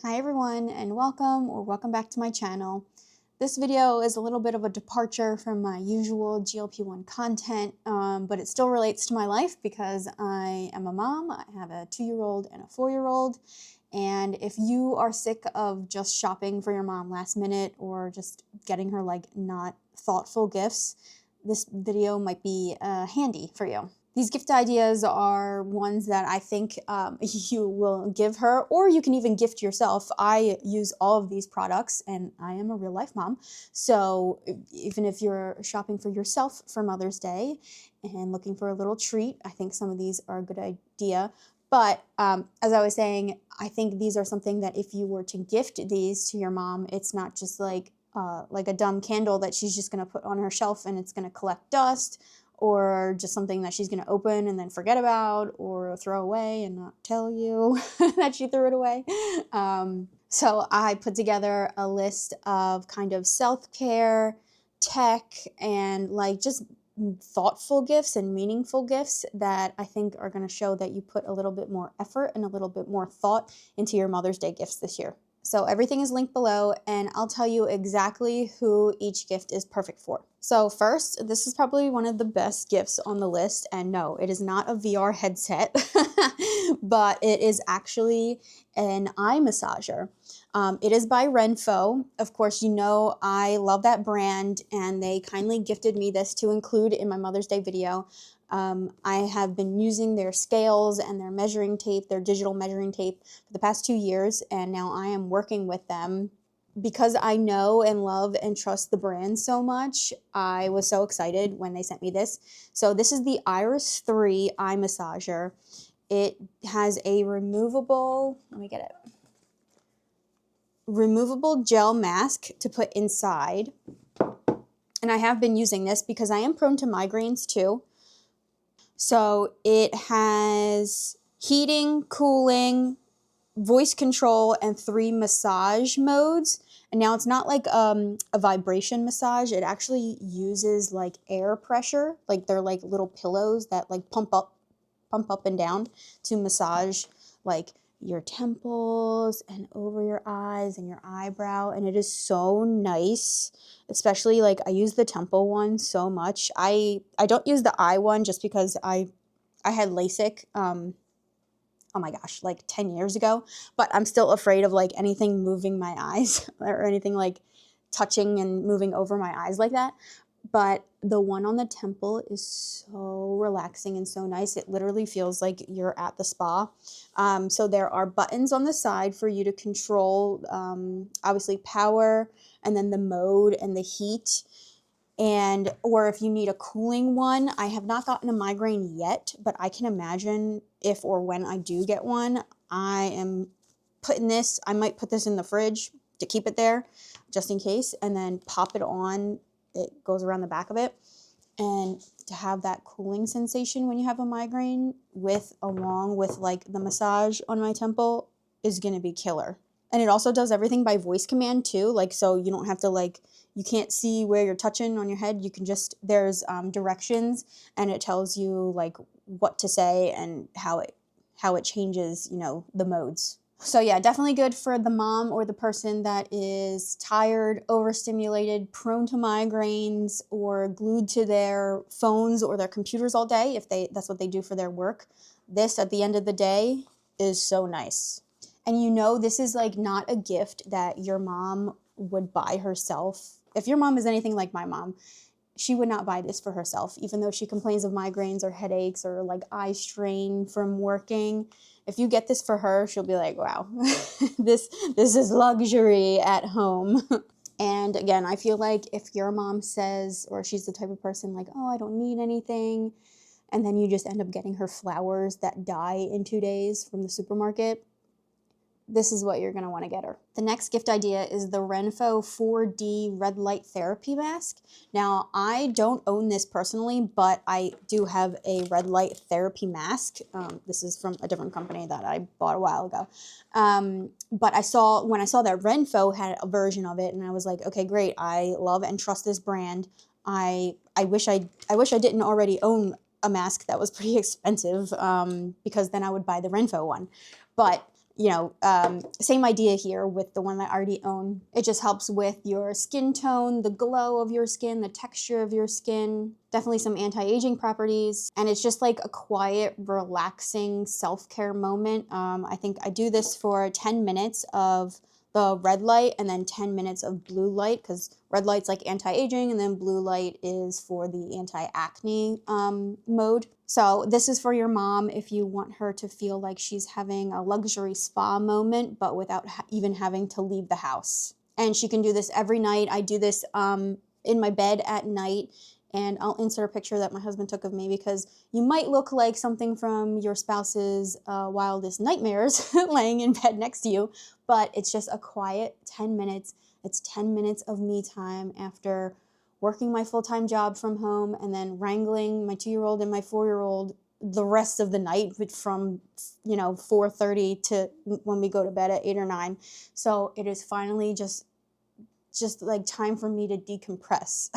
Hi everyone, and welcome back to my channel. This video is a little bit of a departure from my usual GLP-1 content, but it still relates to my life because I am a mom. I have a 2-year-old and a 4-year-old, and if you are sick of just shopping for your mom last minute or just getting her like not thoughtful gifts, this video might be handy for you. These gift ideas are ones that I think you will give her, or you can even gift yourself. I use all of these products, and I am a real-life mom. So even if you're shopping for yourself for Mother's Day and looking for a little treat, I think some of these are a good idea. But as I was saying, I think these are something that if you were to gift these to your mom, it's not just like a dumb candle that she's just going to put on her shelf and it's going to collect dust, or just something that she's going to open and then forget about or throw away and not tell you that she threw it away. So I put together a list of kind of self-care, tech, and like just thoughtful gifts and meaningful gifts that I think are going to show that you put a little bit more effort and a little bit more thought into your Mother's Day gifts this year. So everything is linked below, and I'll tell you exactly who each gift is perfect for. So first, this is probably one of the best gifts on the list, and no, it is not a VR headset, but it is actually an eye massager. It is by Renpho. Of course, you know I love that brand, and they kindly gifted me this to include in my Mother's Day video. I have been using their scales and their measuring tape, their digital measuring tape, for the past 2 years, and now I am working with them. Because I know and love and trust the brand so much, I was so excited when they sent me this. So this is the Iris 3 eye massager. It has a removable gel mask to put inside. And I have been using this because I am prone to migraines too. So it has heating, cooling, voice control, and 3 massage modes. And now it's not like a vibration massage. It actually uses like air pressure. Like they're like little pillows that like pump up and down to massage like your temples and over your eyes and your eyebrow. And it is so nice. Especially like I use the temple one so much. I don't use the eye one just because I had LASIK. Oh my gosh, like 10 years ago, but I'm still afraid of like anything moving my eyes or anything like touching and moving over my eyes like that. But the one on the temple is so relaxing and so nice. It literally feels like you're at the spa. So there are buttons on the side for you to control, obviously power, and then the mode and the heat. Or if you need a cooling one, I have not gotten a migraine yet, but I can imagine if or when I do get one, I might put this in the fridge to keep it there just in case, and then pop it on. It goes around the back of it, and to have that cooling sensation when you have a migraine along with like the massage on my temple is going to be killer. And it also does everything by voice command too. Like, so you don't have to you can't see where you're touching on your head. You can just, there's directions, and it tells you like what to say and how it changes, the modes. So yeah, definitely good for the mom or the person that is tired, overstimulated, prone to migraines, or glued to their phones or their computers all day if that's what they do for their work. This at the end of the day is so nice. And this is like not a gift that your mom would buy herself. If your mom is anything like my mom, she would not buy this for herself, even though she complains of migraines or headaches or like eye strain from working. If you get this for her, she'll be like, wow, this is luxury at home. And again, I feel like if your mom says, or she's the type of person like, oh, I don't need anything, and then you just end up getting her flowers that die in 2 days from the supermarket, this is what you're going to want to get her. The next gift idea is the Renpho 4D red light therapy mask. Now, I don't own this personally, but I do have a red light therapy mask. This is from a different company that I bought a while ago. But when I saw that Renpho had a version of it, and I was like, okay, great. I love and trust this brand. I wish I didn't already own a mask that was pretty expensive, because then I would buy the Renpho one. But you know, same idea here with the one that I already own. It just helps with your skin tone, the glow of your skin, the texture of your skin, definitely some anti-aging properties. And it's just like a quiet, relaxing self-care moment. I think I do this for 10 minutes of the red light and then 10 minutes of blue light, because red light's like anti-aging and then blue light is for the anti-acne mode. So this is for your mom if you want her to feel like she's having a luxury spa moment, but without even having to leave the house. And she can do this every night. I do this in my bed at night. And I'll insert a picture that my husband took of me, because you might look like something from your spouse's wildest nightmares laying in bed next to you, but it's just a quiet 10 minutes. It's 10 minutes of me time after working my full-time job from home and then wrangling my 2-year-old and my 4-year-old the rest of the night from, you know, 4:30 to when we go to bed at 8 or 9. So it is finally just like time for me to decompress.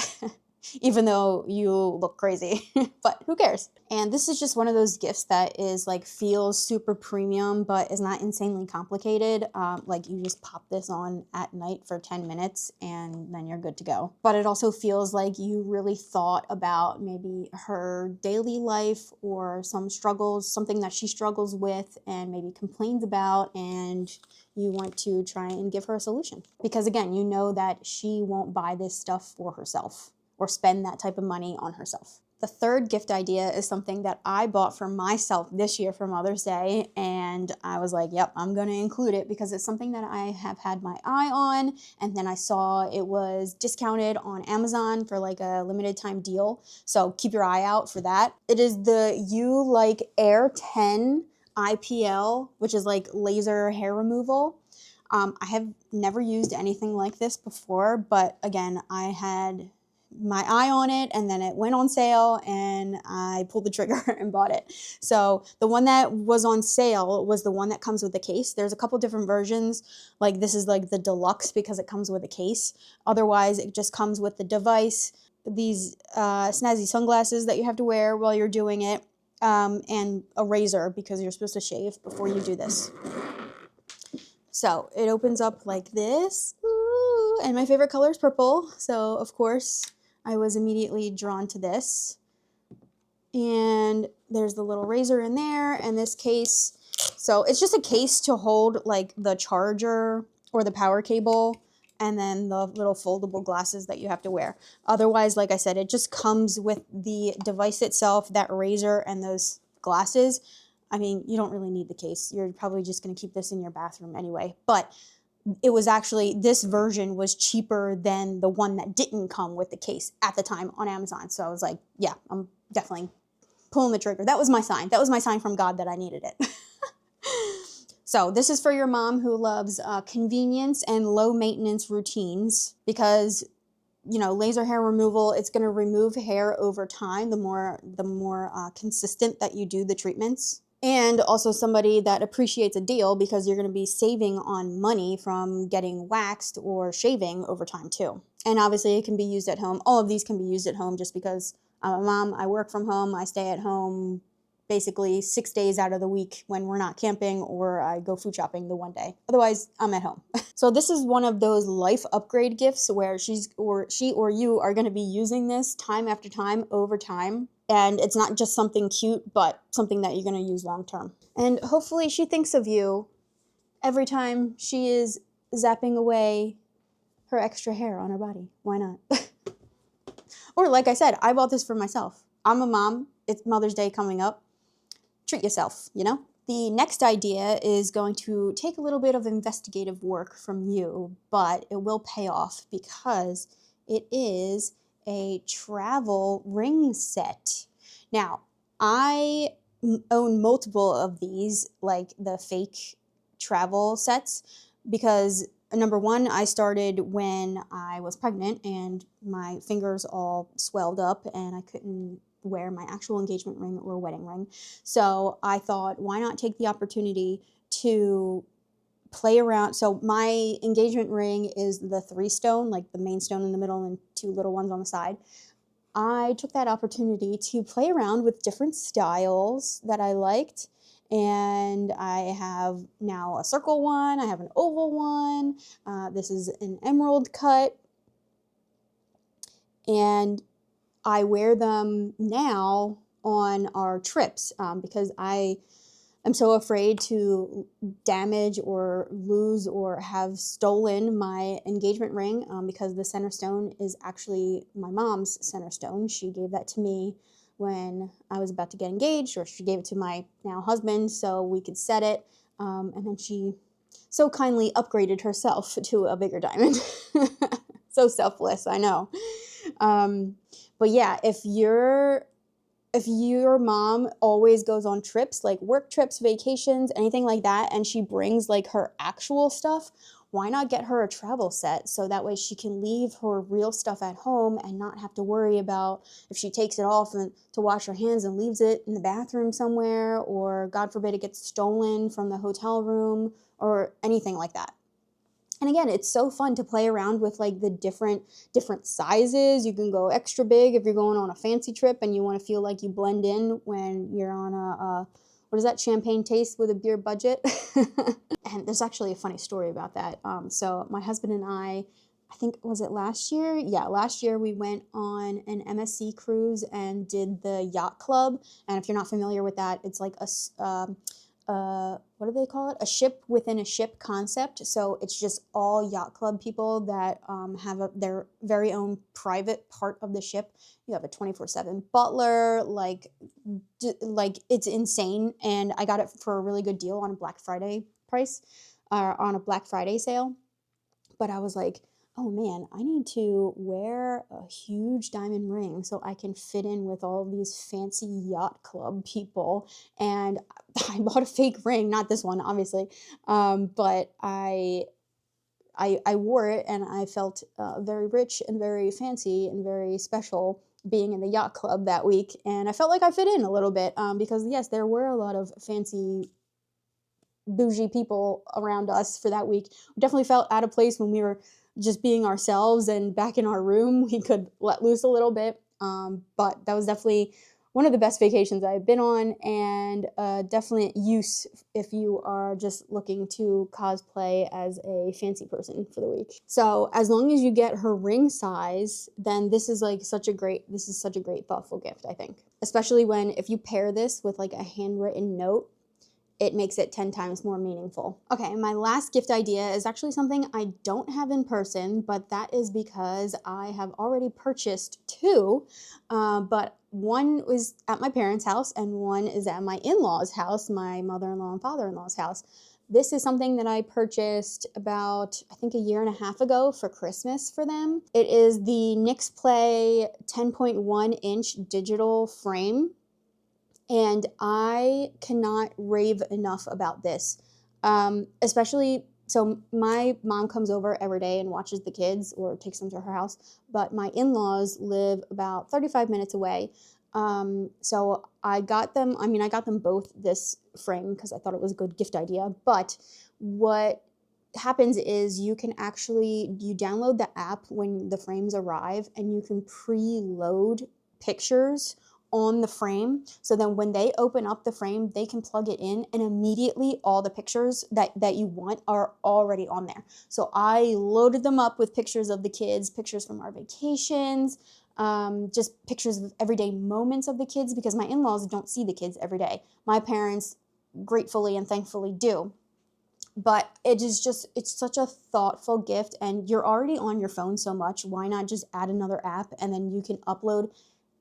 Even though you look crazy, but who cares? And this is just one of those gifts that is like feels super premium, but is not insanely complicated. Like you just pop this on at night for 10 minutes and then you're good to go. But it also feels like you really thought about maybe her daily life or some struggles, something that she struggles with and maybe complains about, and you want to try and give her a solution. Because again, you know that she won't buy this stuff for herself or spend that type of money on herself. The third gift idea is something that I bought for myself this year for Mother's Day, and I was like, yep, I'm gonna include it because it's something that I have had my eye on, and then I saw it was discounted on Amazon for like a limited time deal, so keep your eye out for that. It is the ULIKE Air 10 IPL, which is like laser hair removal. I have never used anything like this before, but again, I had my eye on it and then it went on sale and I pulled the trigger and bought it. So the one that was on sale was the one that comes with the case. There's a couple different versions. Like this is like the deluxe because it comes with a case. Otherwise, it just comes with the device, these snazzy sunglasses that you have to wear while you're doing it, and a razor because you're supposed to shave before you do this. So it opens up like this. Ooh, and my favorite color is purple. So of course I was immediately drawn to this. And there's the little razor in there and this case. So it's just a case to hold like the charger or the power cable and then the little foldable glasses that you have to wear. Otherwise, like I said, it just comes with the device itself, that razor and those glasses. I mean, you don't really need the case. You're probably just going to keep this in your bathroom anyway. But it was actually, this version was cheaper than the one that didn't come with the case at the time on Amazon. So I was like, yeah, I'm definitely pulling the trigger. That was my sign. That was my sign from God that I needed it. So this is for your mom who loves convenience and low maintenance routines, because you know, laser hair removal, it's going to remove hair over time the more consistent that you do the treatments. And also somebody that appreciates a deal because you're going to be saving on money from getting waxed or shaving over time too. And obviously it can be used at home. All of these can be used at home just because I'm a mom, I work from home, I stay at home basically 6 days out of the week when we're not camping, or I go food shopping the one day. Otherwise, I'm at home. So this is one of those life upgrade gifts where she or you are going to be using this time after time over time. And it's not just something cute, but something that you're going to use long term. And hopefully she thinks of you every time she is zapping away her extra hair on her body. Why not? Or like I said, I bought this for myself. I'm a mom. It's Mother's Day coming up. Treat yourself, you know? The next idea is going to take a little bit of investigative work from you, but it will pay off because it is a travel ring set. Now, I own multiple of these, like the fake travel sets, because number one, I started when I was pregnant and my fingers all swelled up and I couldn't wear my actual engagement ring or wedding ring. So I thought, why not take the opportunity to play around? So my engagement ring is the 3-stone, like the main stone in the middle and 2 little ones on the side. I took that opportunity to play around with different styles that I liked And I have now a circle one, I have an oval one, this is an emerald cut, and I wear them now on our trips because I am so afraid to damage or lose or have stolen my engagement ring because the center stone is actually my mom's center stone. She gave that to me when I was about to get engaged, or she gave it to my now husband so we could set it. And then she so kindly upgraded herself to a bigger diamond. So selfless, I know. But yeah, if your mom always goes on trips, like work trips, vacations, anything like that, and she brings like her actual stuff, why not get her a travel set so that way she can leave her real stuff at home and not have to worry about if she takes it off and to wash her hands and leaves it in the bathroom somewhere, or God forbid it gets stolen from the hotel room or anything like that. And again, it's so fun to play around with like the different sizes. You can go extra big if you're going on a fancy trip and you want to feel like you blend in when you're on a what is that, champagne taste with a beer budget? And there's actually a funny story about that. So my husband and I think, was it last year? Yeah, last year we went on an MSC cruise and did the yacht club. And if you're not familiar with that, it's like what do they call it? A ship within a ship concept. So it's just all yacht club people that have their very own private part of the ship. You have a 24/7 butler, like it's insane. And I got it for a really good deal on a Black Friday price, on a Black Friday sale. But I was like, oh man, I need to wear a huge diamond ring so I can fit in with all of these fancy yacht club people. And I bought a fake ring, not this one, obviously, but I wore it and I felt very rich and very fancy and very special being in the yacht club that week. And I felt like I fit in a little bit because, yes, there were a lot of fancy bougie people around us for that week. We definitely felt out of place when we were just being ourselves and back in our room. We could let loose a little bit. But that was definitely one of the best vacations I've been on, and definitely use if you are just looking to cosplay as a fancy person for the week. So as long as you get her ring size, then this is such a great thoughtful gift, I think. Especially if you pair this with like a handwritten note, it makes it 10 times more meaningful. Okay, my last gift idea is actually something I don't have in person, but that is because I have already purchased two, but one was at my parents' house and one is at my in-laws' house, my mother-in-law and father-in-law's house. This is something that I purchased about, I think, a year and a half ago for Christmas for them. It is the Nixplay 10.1-inch digital frame. And I cannot rave enough about this, especially, so my mom comes over every day and watches the kids or takes them to her house, but my in-laws live about 35 minutes away. So I got them both this frame because I thought it was a good gift idea. But what happens is you download the app when the frames arrive and you can preload pictures on the frame, so then when they open up the frame, they can plug it in and immediately all the pictures that you want are already on there. So I loaded them up with pictures of the kids, pictures from our vacations, just pictures of everyday moments of the kids, because my in-laws don't see the kids every day. My parents gratefully and thankfully do. But it's such a thoughtful gift, and you're already on your phone so much. Why not just add another app and then you can upload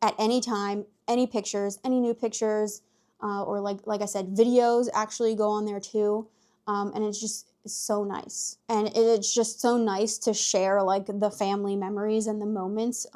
at any time, any pictures, any new pictures, or like I said, videos actually go on there too. And it's so nice. And it's just so nice to share like the family memories and the moments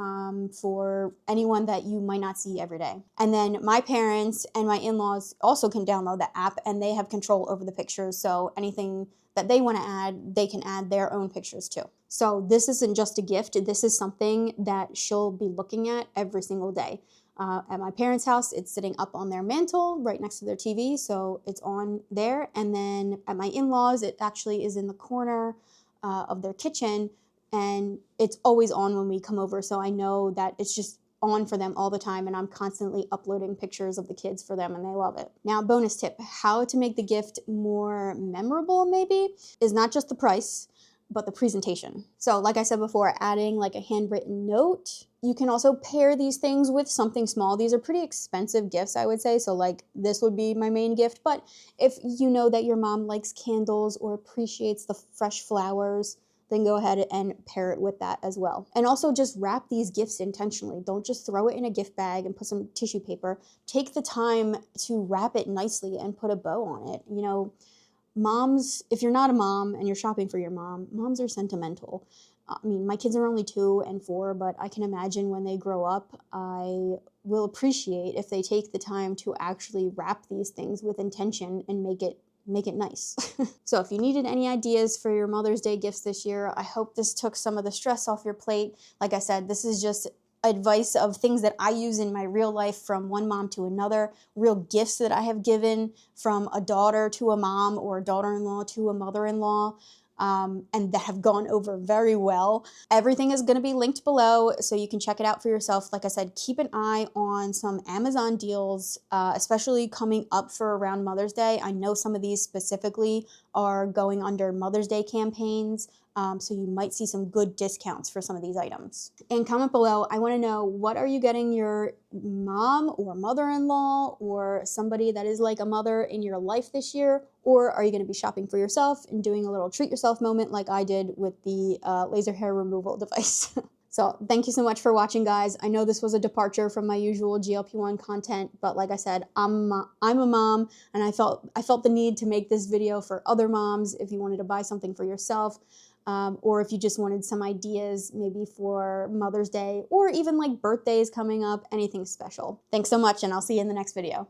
for anyone that you might not see every day. And then my parents and my in-laws also can download the app and they have control over the pictures. So anything that they want to add, they can add their own pictures too. So this isn't just a gift. This is something that she'll be looking at every single day. At my parents' house, it's sitting up on their mantle right next to their TV, so it's on there. And then at my in-laws, it actually is in the corner of their kitchen, and it's always on when we come over. So I know that it's just on for them all the time, and I'm constantly uploading pictures of the kids for them, and they love it. Now, bonus tip, how to make the gift more memorable maybe is not just the price, but the presentation. So like I said before, adding like a handwritten note. You can also pair these things with something small. These are pretty expensive gifts, I would say. So like this would be my main gift, but if you know that your mom likes candles or appreciates the fresh flowers, then go ahead and pair it with that as well. And also just wrap these gifts intentionally. Don't just throw it in a gift bag and put some tissue paper. Take the time to wrap it nicely and put a bow on it. You know, moms, if you're not a mom and you're shopping for your mom, moms are sentimental. I mean, my kids are only 2 and 4, but I can imagine when they grow up, I will appreciate if they take the time to actually wrap these things with intention and make it nice. So if you needed any ideas for your Mother's Day gifts this year, I hope this took some of the stress off your plate. Like I said, this is just advice of things that I use in my real life from one mom to another, real gifts that I have given from a daughter to a mom or a daughter-in-law to a mother-in-law. And that have gone over very well. Everything is going to be linked below, so you can check it out for yourself. Like I said, keep an eye on some Amazon deals, especially coming up for around Mother's Day. I know some of these specifically are going under Mother's Day campaigns, so you might see some good discounts for some of these items. And comment below, I want to know, what are you getting your mom or mother-in-law or somebody that is like a mother in your life this year? Or are you going to be shopping for yourself and doing a little treat yourself moment like I did with the laser hair removal device? So thank you so much for watching, guys. I know this was a departure from my usual GLP-1 content, but like I said, I'm a mom, and I felt the need to make this video for other moms if you wanted to buy something for yourself, or if you just wanted some ideas maybe for Mother's Day or even like birthdays coming up, anything special. Thanks so much, and I'll see you in the next video.